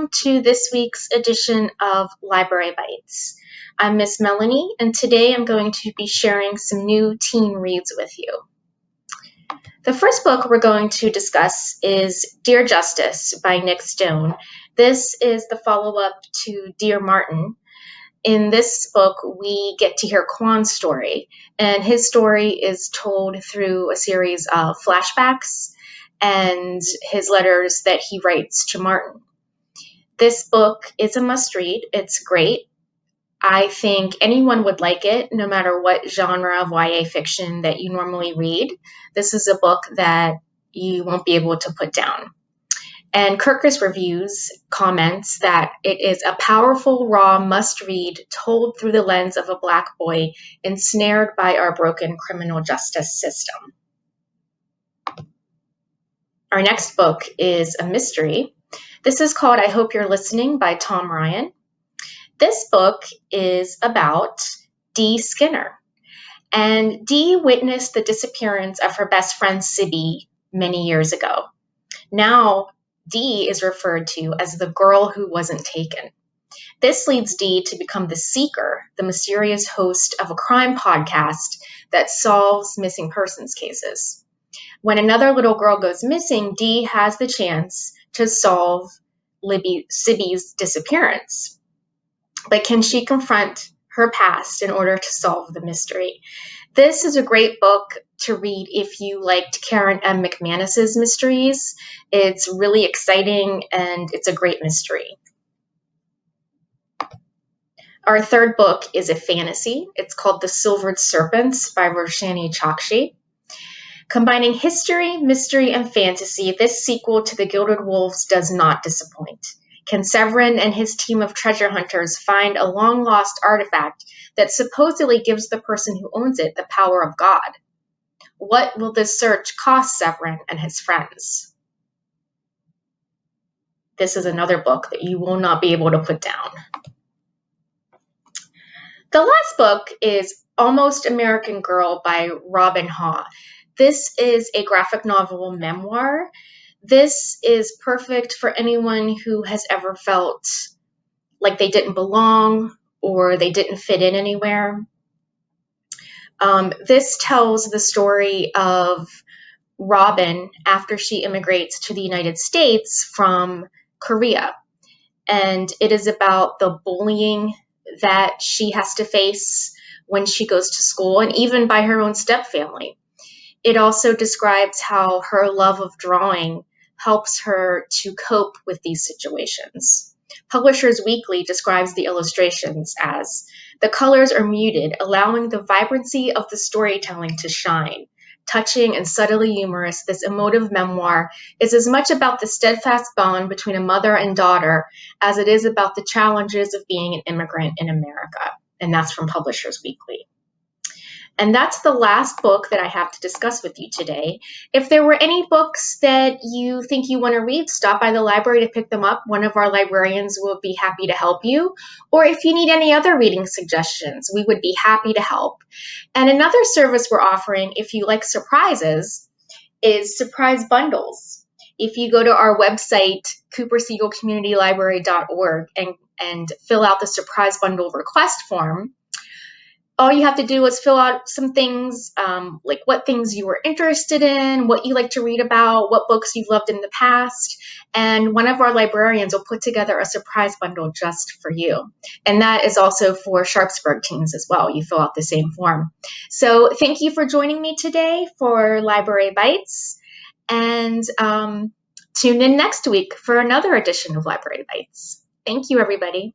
to this week's edition of Library Bytes. I'm Miss Melanie, and today I'm going to be sharing some new teen reads with you. The first book we're going to discuss is Dear Justice by Nick Stone. This is the follow-up to Dear Martin. In this book, we get to hear Quan's story, and his story is told through a series of flashbacks and his letters that he writes to Martin. This book is a must-read. It's great. I think anyone would like it, no matter what genre of YA fiction that you normally read. This is a book that you won't be able to put down. And Kirkus Reviews comments that it is a powerful, raw must-read told through the lens of a Black boy ensnared by our broken criminal justice system. Our next book is a mystery. This is called I Hope You're Listening by Tom Ryan. This book is about Dee Skinner. And Dee witnessed the disappearance of her best friend Sibby many years ago. Now, Dee is referred to as the girl who wasn't taken. This leads Dee to become the Seeker, the mysterious host of a crime podcast that solves missing persons cases. When another little girl goes missing, Dee has the chance to solve Sibby's disappearance. But can she confront her past in order to solve the mystery? This is a great book to read if you liked Karen M. McManus's mysteries. It's really exciting and it's a great mystery. Our third book is a fantasy. It's called The Silvered Serpents by Roshani Chokshi. Combining history, mystery, and fantasy, this sequel to The Gilded Wolves does not disappoint. Can Severin and his team of treasure hunters find a long-lost artifact that supposedly gives the person who owns it the power of God? What will this search cost Severin and his friends? This is another book that you will not be able to put down. The last book is Almost American Girl by Robin Haw. This is a graphic novel memoir. This is perfect for anyone who has ever felt like they didn't belong or they didn't fit in anywhere. This tells the story of Robin after she immigrates to the United States from Korea. And it is about the bullying that she has to face when she goes to school and even by her own stepfamily. It also describes how her love of drawing helps her to cope with these situations. Publishers Weekly describes the illustrations as, the colors are muted, allowing the vibrancy of the storytelling to shine. Touching and subtly humorous, this emotive memoir is as much about the steadfast bond between a mother and daughter as it is about the challenges of being an immigrant in America. And that's from Publishers Weekly. And that's the last book that I have to discuss with you today. If there were any books that you think you want to read, stop by the library to pick them up. One of our librarians will be happy to help you. Or if you need any other reading suggestions, we would be happy to help. And another service we're offering, if you like surprises, is surprise bundles. If you go to our website, Cooper-Siegel-Community-Library.org, and fill out the surprise bundle request form, all you have to do is fill out some things, like what things you were interested in, what you like to read about, what books you've loved in the past, and one of our librarians will put together a surprise bundle just for you. And that is also for Sharpsburg teens as well. You fill out the same form. So thank you for joining me today for Library Bytes, and tune in next week for another edition of Library Bytes. Thank you, everybody.